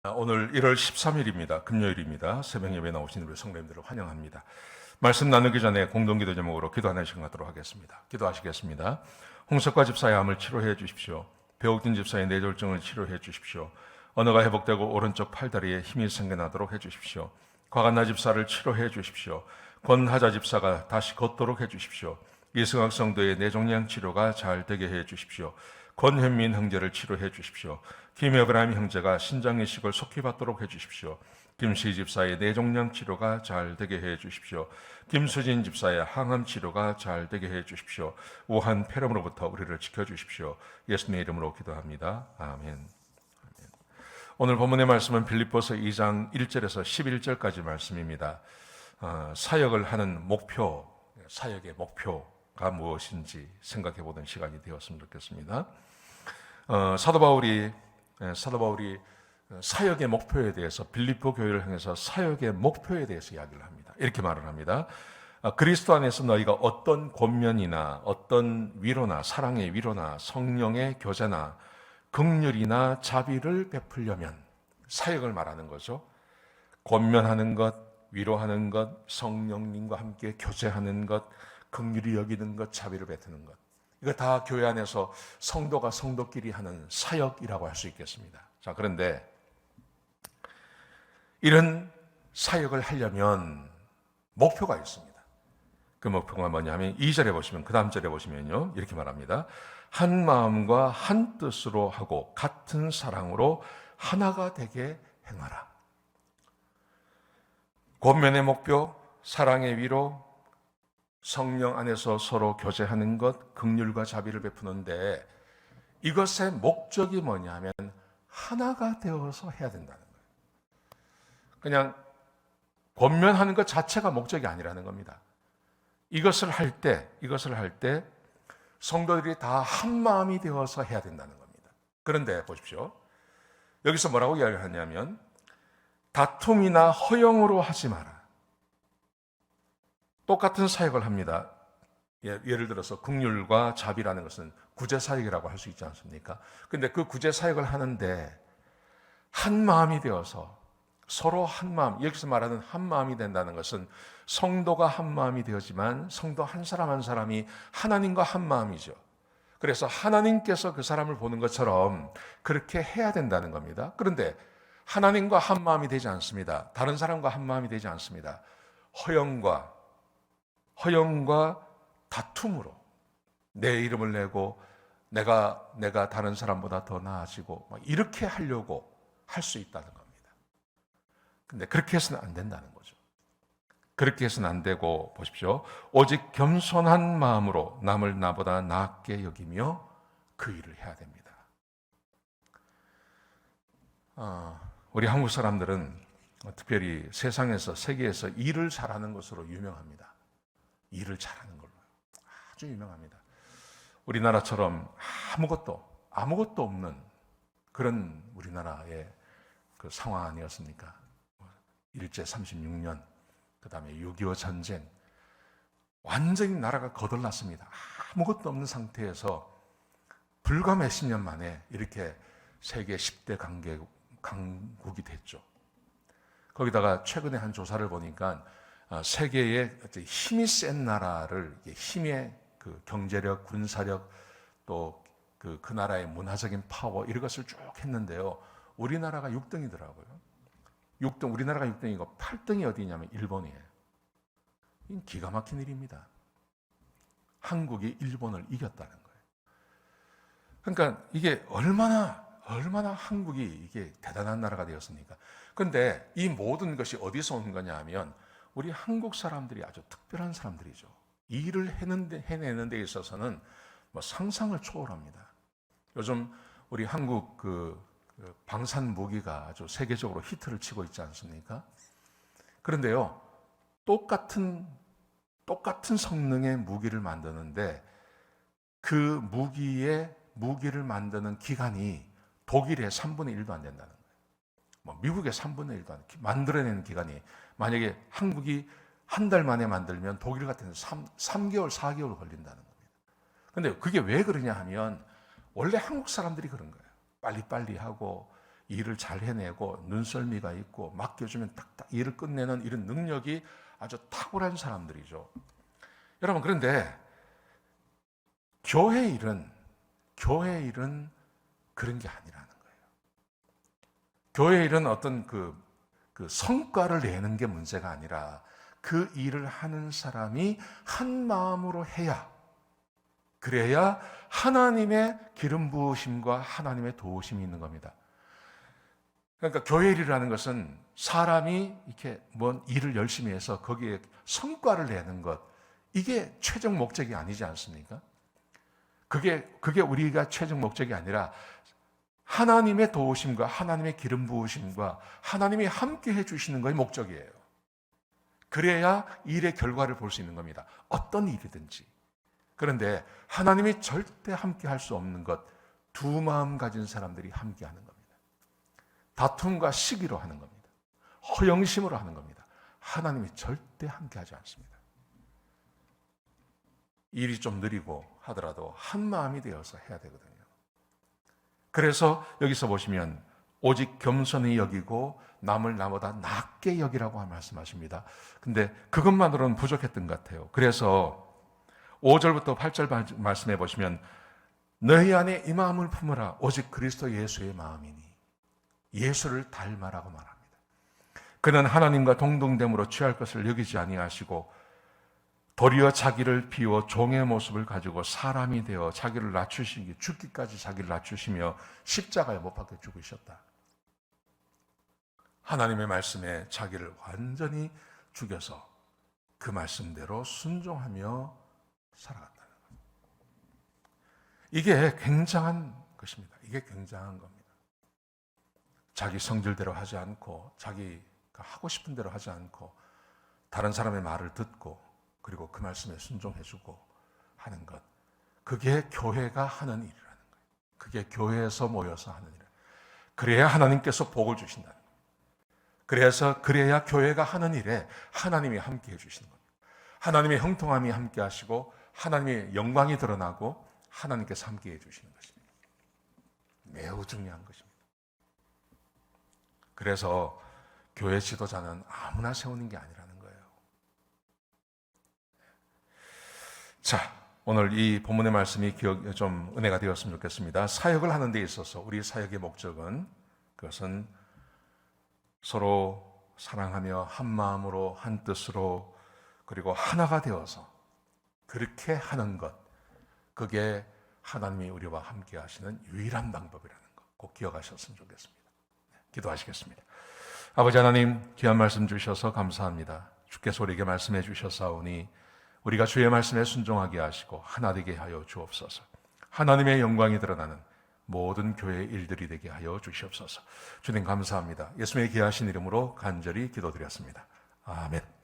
오늘 1월 13일입니다. 금요일입니다. 새벽 예배 나오신 우리 성도님들을 환영합니다. 말씀 나누기 전에 공동기도 제목으로 기도하는 시간 갖도록 하겠습니다. 기도하시겠습니다. 홍석과 집사의 암을 치료해 주십시오. 배옥진 집사의 뇌졸중을 치료해 주십시오. 언어가 회복되고 오른쪽 팔다리에 힘이 생겨나도록 해 주십시오. 과간나 집사를 치료해 주십시오. 권하자 집사가 다시 걷도록 해 주십시오. 이승학 성도의 뇌종양 치료가 잘 되게 해 주십시오. 권현민 형제를 치료해 주십시오. 김여브라임 형제가 신장 이식을 속히 받도록 해 주십시오. 김시 집사의 뇌종양 치료가 잘 되게 해 주십시오. 김수진 집사의 항암 치료가 잘 되게 해 주십시오. 우한 폐렴으로부터 우리를 지켜 주십시오. 예수님의 이름으로 기도합니다. 아멘. 오늘 본문의 말씀은 빌립보서 2장 1절에서 11절까지 말씀입니다. 사역을 하는 목표, 사역의 목표가 무엇인지 생각해 보는 시간이 되었으면 좋겠습니다. 사도 바울이 사역의 목표에 대해서 빌립보 교회를 향해서 사역의 목표에 대해서 이야기를 합니다. 이렇게 말을 합니다. 그리스도 안에서 너희가 어떤 권면이나 어떤 위로나 사랑의 위로나 성령의 교제나 긍휼이나 자비를 베풀려면, 사역을 말하는 거죠. 권면하는 것, 위로하는 것, 성령님과 함께 교제하는 것, 긍휼히 여기는 것, 자비를 베푸는 것, 이거 다 교회 안에서 성도가 성도끼리 하는 사역이라고 할 수 있겠습니다. 자, 그런데 이런 사역을 하려면 목표가 있습니다. 그 목표가 뭐냐면 2절에 보시면, 그 다음 절에 보시면요, 이렇게 말합니다. 한 마음과 한 뜻으로 하고 같은 사랑으로 하나가 되게 행하라. 권면의 목표, 사랑의 위로, 성령 안에서 서로 교제하는 것, 긍휼과 자비를 베푸는데, 이것의 목적이 뭐냐면 하나가 되어서 해야 된다는 거예요. 그냥 권면하는 것 자체가 목적이 아니라는 겁니다. 이것을 할 때 성도들이 다 한 마음이 되어서 해야 된다는 겁니다. 그런데 보십시오. 여기서 뭐라고 이야기하냐면 다툼이나 허영으로 하지 마라. 똑같은 사역을 합니다. 예를 들어서 긍휼과 자비라는 것은 구제 사역이라고 할 수 있지 않습니까? 근데 그 구제 사역을 하는데 한 마음이 되어서 서로 한 마음, 여기서 말하는 한 마음이 된다는 것은 성도가 한 마음이 되었지만 성도 한 사람 한 사람이 하나님과 한 마음이죠. 그래서 하나님께서 그 사람을 보는 것처럼 그렇게 해야 된다는 겁니다. 그런데 하나님과 한 마음이 되지 않습니다. 다른 사람과 한 마음이 되지 않습니다. 허영과 다툼으로 내 이름을 내고 내가 다른 사람보다 더 나아지고 이렇게 하려고 할 수 있다는 겁니다. 근데 그렇게 해서는 안 된다는 거죠. 그렇게 해서는 안 되고, 보십시오. 오직 겸손한 마음으로 남을 나보다 낫게 여기며 그 일을 해야 됩니다. 우리 한국 사람들은 특별히 세계에서 일을 잘하는 것으로 유명합니다. 일을 잘하는 걸로 아주 유명합니다. 우리나라처럼 아무것도 없는 그런 우리나라의 그 상황 아니었습니까? 일제 36년, 그 다음에 6.25 전쟁, 완전히 나라가 거덜났습니다. 아무것도 없는 상태에서 불과 몇십 년 만에 이렇게 세계 10대 강국이 됐죠. 거기다가 최근에 한 조사를 보니까 세계의 힘이 센 나라를, 힘의 그 경제력, 군사력, 또 그 나라의 문화적인 파워, 이런 것을 쭉 했는데요. 우리나라가 6등이더라고요. 우리나라가 6등이고 8등이 어디냐면 일본이에요. 이건 기가 막힌 일입니다. 한국이 일본을 이겼다는 거예요. 그러니까 이게 얼마나 한국이 이게 대단한 나라가 되었습니까? 그런데 이 모든 것이 어디서 온 거냐 하면 우리 한국 사람들이 아주 특별한 사람들이죠. 일을 해내는 데 있어서는 상상을 초월합니다. 요즘 우리 한국 방산 무기가 아주 세계적으로 히트를 치고 있지 않습니까? 그런데요, 똑같은 성능의 무기를 만드는데 그 무기를 만드는 기간이 독일의 3분의 1도 안 된다는 거예요. 미국의 3분의 1도 안 돼요. 만들어내는 기간이, 만약에 한국이 한 달 만에 만들면 독일 같은 데는 3개월, 4개월 걸린다는 겁니다. 그런데 그게 왜 그러냐 하면 원래 한국 사람들이 그런 거예요. 빨리빨리 하고 일을 잘 해내고 눈썰미가 있고 맡겨주면 딱딱 일을 끝내는 이런 능력이 아주 탁월한 사람들이죠. 여러분, 그런데 교회 일은 그런 게 아니라는 거예요. 교회 일은 어떤 그 성과를 내는 게 문제가 아니라 그 일을 하는 사람이 한 마음으로 해야, 그래야 하나님의 기름 부으심과 하나님의 도우심이 있는 겁니다. 그러니까 교회 일이라는 것은 사람이 이렇게 뭔 일을 열심히 해서 거기에 성과를 내는 것, 이게 최종 목적이 아니지 않습니까? 그게 우리가 최종 목적이 아니라 하나님의 도우심과 하나님의 기름 부으심과 하나님이 함께 해주시는 것이 목적이에요. 그래야 일의 결과를 볼 수 있는 겁니다. 어떤 일이든지. 그런데 하나님이 절대 함께 할 수 없는 것, 두 마음 가진 사람들이 함께 하는 겁니다. 다툼과 시기로 하는 겁니다. 허영심으로 하는 겁니다. 하나님이 절대 함께 하지 않습니다. 일이 좀 느리고 하더라도 한 마음이 되어서 해야 되거든요. 그래서 여기서 보시면 오직 겸손히 여기고 남을 나보다 낮게 여기라고 말씀하십니다. 근데 그것만으로는 부족했던 것 같아요. 그래서 5절부터 8절 말씀해 보시면 너희 안에 이 마음을 품으라 오직 그리스도 예수의 마음이니 예수를 닮아라고 말합니다. 그는 하나님과 동등됨으로 취할 것을 여기지 아니하시고 도리어 자기를 비워 종의 모습을 가지고 사람이 되어 자기를 낮추시기 죽기까지 자기를 낮추시며 십자가에 못 박혀 죽으셨다. 하나님의 말씀에 자기를 완전히 죽여서 그 말씀대로 순종하며 살아갔다는 겁니다. 이게 굉장한 것입니다. 이게 굉장한 겁니다. 자기 성질대로 하지 않고 자기가 하고 싶은 대로 하지 않고 다른 사람의 말을 듣고 그리고 그 말씀에 순종해주고 하는 것, 그게 교회가 하는 일이라는 거예요. 그게 교회에서 모여서 하는 일. 그래야 하나님께서 복을 주신다는 거예요. 그래야 교회가 하는 일에 하나님이 함께 해주시는 겁니다. 하나님의 형통함이 함께 하시고 하나님의 영광이 드러나고 하나님께서 함께 해주시는 것입니다. 매우 중요한 것입니다. 그래서 교회 지도자는 아무나 세우는 게 아니라는 거예요. 자, 오늘 이 본문의 말씀이 좀 은혜가 되었으면 좋겠습니다. 사역을 하는 데 있어서 우리 사역의 목적은 그것은 서로 사랑하며 한 마음으로 한 뜻으로 그리고 하나가 되어서 그렇게 하는 것, 그게 하나님이 우리와 함께 하시는 유일한 방법이라는 것 꼭 기억하셨으면 좋겠습니다. 기도하시겠습니다. 아버지 하나님, 귀한 말씀 주셔서 감사합니다. 주께서 우리에게 말씀해 주셨사오니 우리가 주의 말씀에 순종하게 하시고 하나 되게 하여 주옵소서. 하나님의 영광이 드러나는 모든 교회의 일들이 되게 하여 주시옵소서. 주님 감사합니다. 예수님의 귀하신 이름으로 간절히 기도드렸습니다. 아멘.